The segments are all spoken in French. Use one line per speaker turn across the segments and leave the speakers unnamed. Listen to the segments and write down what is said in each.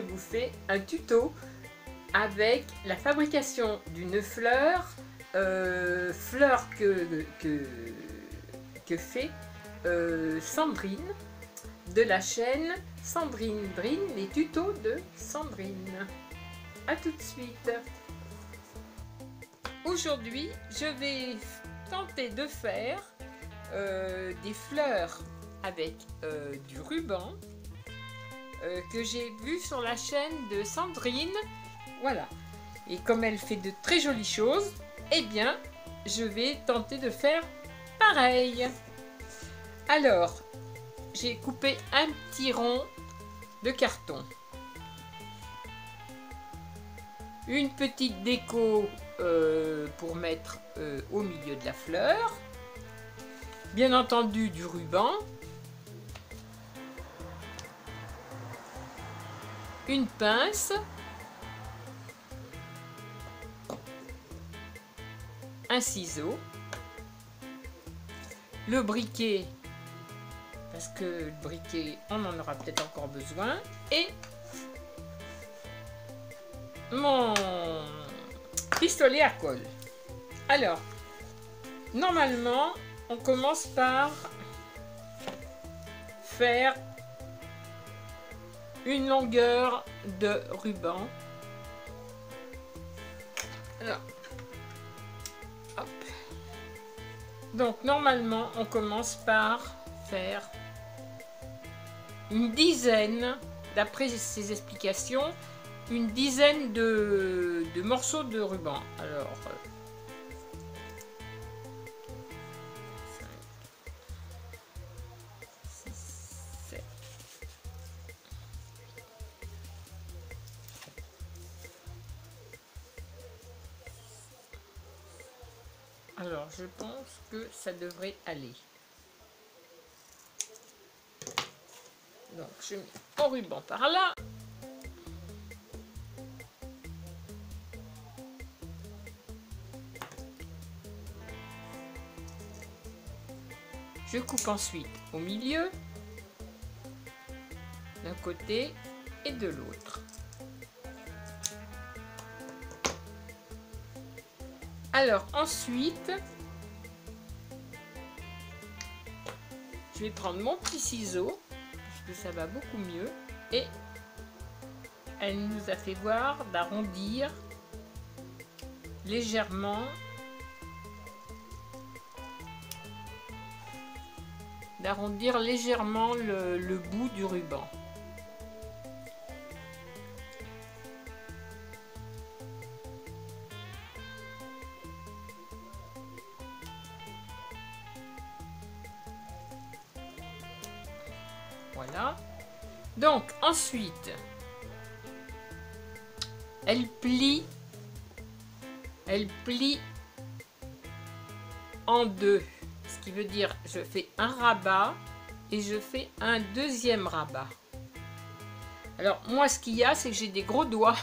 vous fais un tuto avec la fabrication d'une fleur, que fait Sandrine de la chaîne Sandrine Drine, les tutos de Sandrine. A tout de suite. Aujourd'hui, je vais tenter de faire des fleurs avec du ruban que j'ai vu sur la chaîne de Sandrine. Voilà. Et comme elle fait de très jolies choses, eh bien, je vais tenter de faire pareil. Alors, j'ai coupé un petit rond de carton. Une petite déco pour mettre au milieu de la fleur. Bien entendu, du ruban. Une pince. Un ciseau. Le briquet, parce que le briquet, on en aura peut-être encore besoin. Et mon pistolet à colle. Alors, normalement, on commence par faire une longueur de ruban. Alors, hop. Donc, normalement, on commence par faire une dizaine, d'après ses explications, une dizaine de morceaux de ruban. Alors, 5, 6, 7. Alors, je pense que ça devrait aller. Donc, je mets mon ruban par là. Je coupe ensuite au milieu, d'un côté et de l'autre. Alors ensuite, je vais prendre mon petit ciseau, puisque ça va beaucoup mieux, et elle nous a fait voir d'arrondir légèrement le bout du ruban. Voilà. Donc ensuite, elle plie en deux. Ce qui veut dire, je fais un rabat et je fais un deuxième rabat. Alors, moi, ce qu'il y a, c'est que j'ai des gros doigts.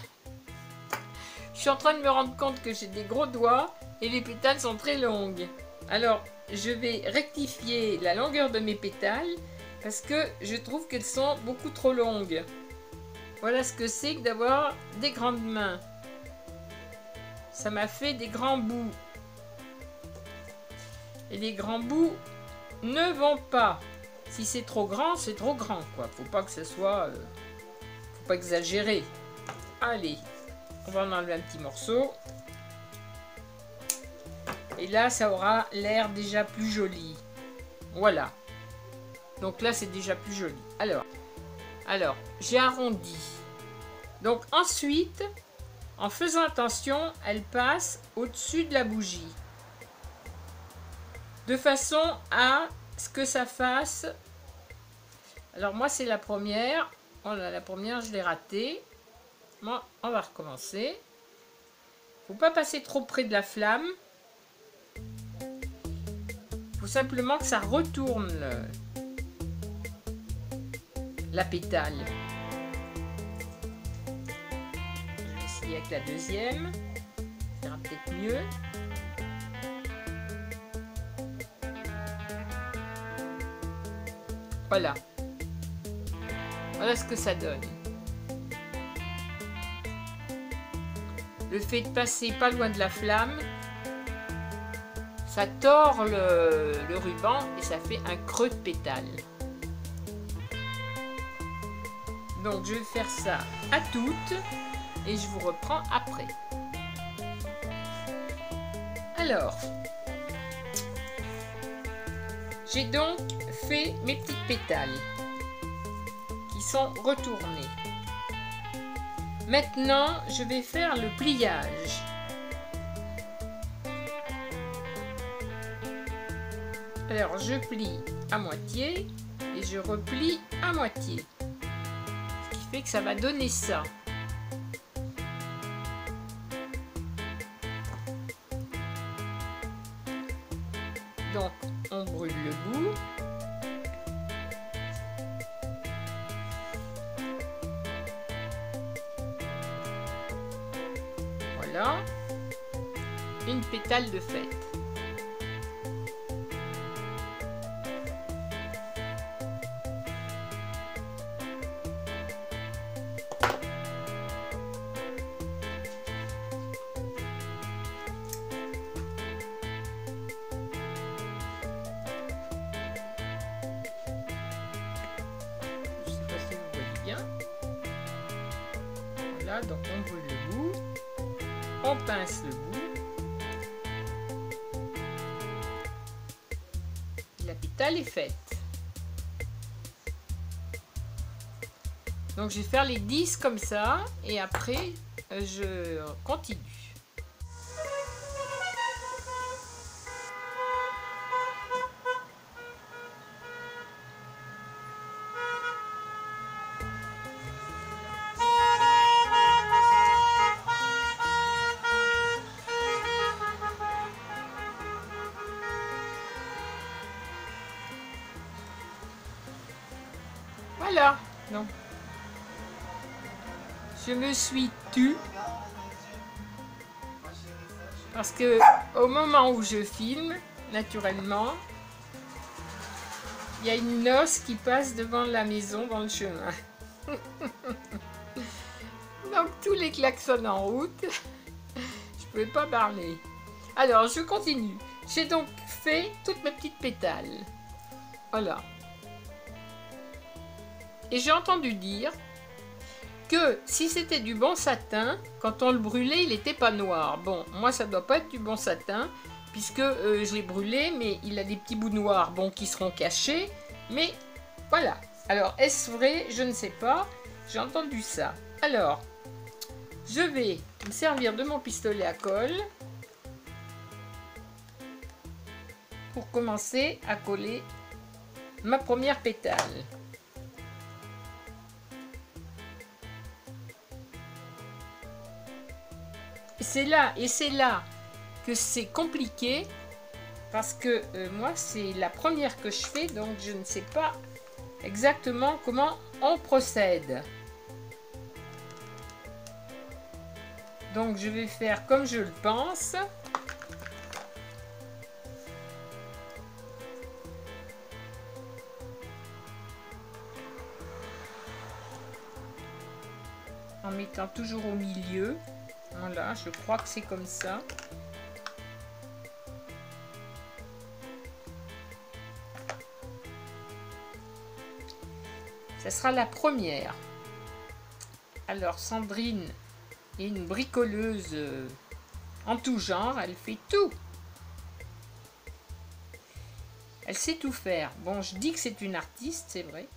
Je suis en train de me rendre compte que j'ai des gros doigts et les pétales sont très longues. Alors, je vais rectifier la longueur de mes pétales parce que je trouve qu'elles sont beaucoup trop longues. Voilà ce que c'est que d'avoir des grandes mains. Ça m'a fait des grands bouts. Et les grands bouts ne vont pas. Si c'est trop grand, c'est trop grand, quoi. Faut pas que ce soit... faut pas exagérer. Allez, on va en enlever un petit morceau. Et là, ça aura l'air déjà plus joli. Voilà. Donc là, c'est déjà plus joli. Alors j'ai arrondi. Donc ensuite, en faisant attention, elle passe au-dessus de la bougie. De façon à ce que ça fasse... Alors moi c'est la première. Oh là, la première je l'ai ratée. Bon, on va recommencer. Faut pas passer trop près de la flamme. Faut simplement que ça retourne la pétale. Je vais essayer avec la deuxième. Ça ira peut-être mieux. Voilà. Voilà ce que ça donne. le fait de passer pas loin de la flamme, ça tord le ruban et ça fait un creux de pétale. Donc je vais faire ça à toutes et je vous reprends après. Alors, j'ai donc fait mes petites pétales qui sont retournées. Maintenant, je vais faire le pliage. Alors, je plie à moitié et je replie à moitié. Ce qui fait que ça va donner ça. Donc, on brûle le bout. Voilà. Une pétale de fête. Voilà, donc on brûle le bout, on pince le bout, la pétale est faite. Donc je vais faire les 10 comme ça et après je continue. Voilà, non. Je me suis tue parce que au moment où je filme, naturellement, il y a une noce qui passe devant la maison dans le chemin. Donc tous les klaxons en route, je ne pouvais pas parler. Alors je continue. J'ai donc fait toutes mes petites pétales. Voilà. Et j'ai entendu dire que si c'était du bon satin, quand on le brûlait, il n'était pas noir. Bon, moi, ça ne doit pas être du bon satin, puisque je l'ai brûlé, mais il a des petits bouts noirs, bon, qui seront cachés. Mais voilà. Alors, est-ce vrai? Je ne sais pas. J'ai entendu ça. Alors, je vais me servir de mon pistolet à colle pour commencer à coller ma première pétale. C'est là que c'est compliqué parce que moi c'est la première que je fais, donc je ne sais pas exactement comment on procède. Donc je vais faire comme je le pense. En mettant toujours au milieu. Voilà, je crois que c'est comme ça. Ça sera la première. Alors, Sandrine est une bricoleuse en tout genre. Elle fait tout. Elle sait tout faire. Bon, je dis que c'est une artiste, c'est vrai.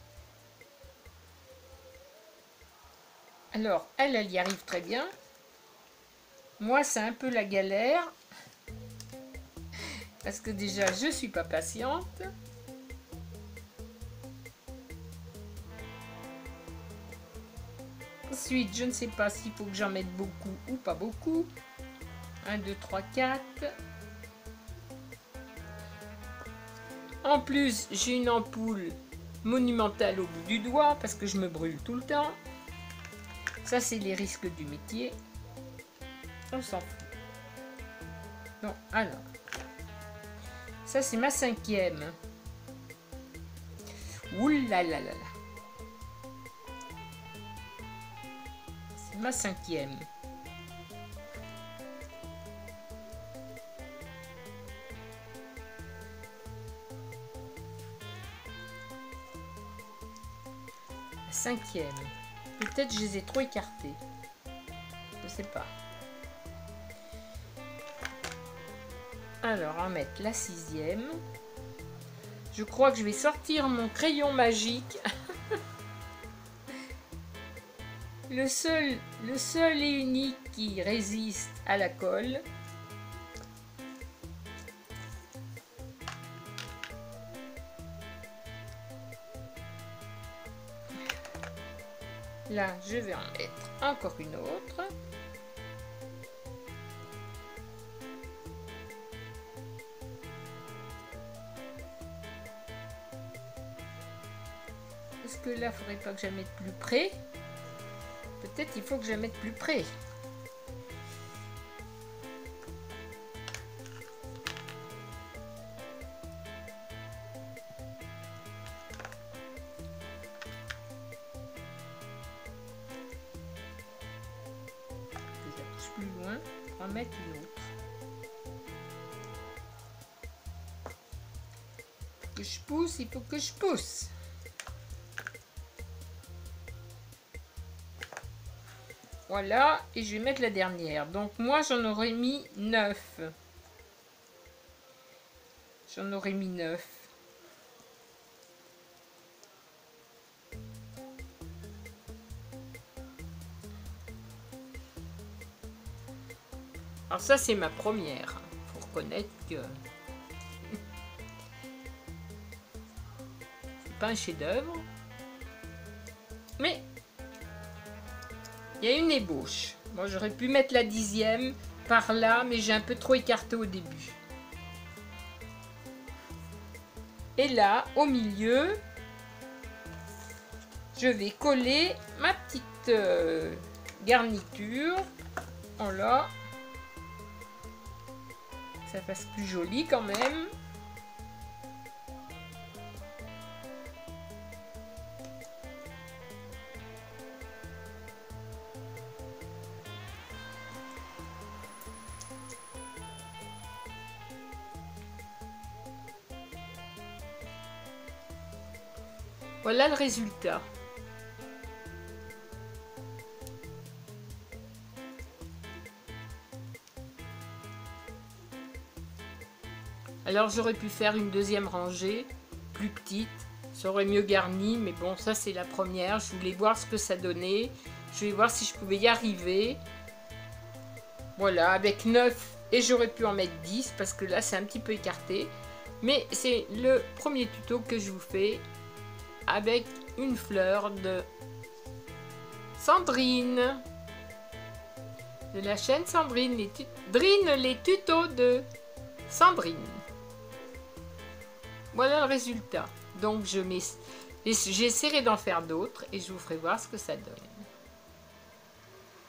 Alors, elle y arrive très bien. Moi, c'est un peu la galère, parce que déjà, je ne suis pas patiente. Ensuite, je ne sais pas s'il faut que j'en mette beaucoup ou pas beaucoup. 1, 2, 3, 4. En plus, j'ai une ampoule monumentale au bout du doigt, parce que je me brûle tout le temps. Ça, c'est les risques du métier. On s'en fout. Bon, alors. Ça, c'est ma 5e. Ouh là là là là. C'est ma 5e. 5e. Peut-être je les ai trop écartés. Je sais pas. Alors, on va mettre la 6e. Je crois que je vais sortir mon crayon magique. le seul et unique qui résiste à la colle. Là, je vais en mettre encore une autre. Est-ce que là, il faudrait pas que je la mette plus près? Peut-être il faut que je la mette plus près. Que je la pousse plus loin pour en mettre une autre. Que je pousse, il faut que je pousse. Voilà, et je vais mettre la dernière. Donc moi, j'en aurais mis 9. J'en aurais mis 9. Alors ça, c'est ma première. Faut reconnaître que c'est pas un chef-d'œuvre. Mais il y a une ébauche. Moi, j'aurais pu mettre la 10e par là, mais j'ai un peu trop écarté au début. Et là, au milieu, je vais coller ma petite garniture. Voilà. Que ça fasse plus joli quand même. Voilà le résultat. Alors j'aurais pu faire une deuxième rangée, plus petite, ça aurait mieux garni, mais bon, ça c'est la première. Je voulais voir ce que ça donnait. Je vais voir si je pouvais y arriver. Voilà, avec 9, et j'aurais pu en mettre 10, parce que là c'est un petit peu écarté. Mais c'est le premier tuto que je vous fais avec une fleur de Sandrine, de la chaîne Sandrine, les tutos de Sandrine. Voilà le résultat. Donc j'essaierai d'en faire d'autres et je vous ferai voir ce que ça donne.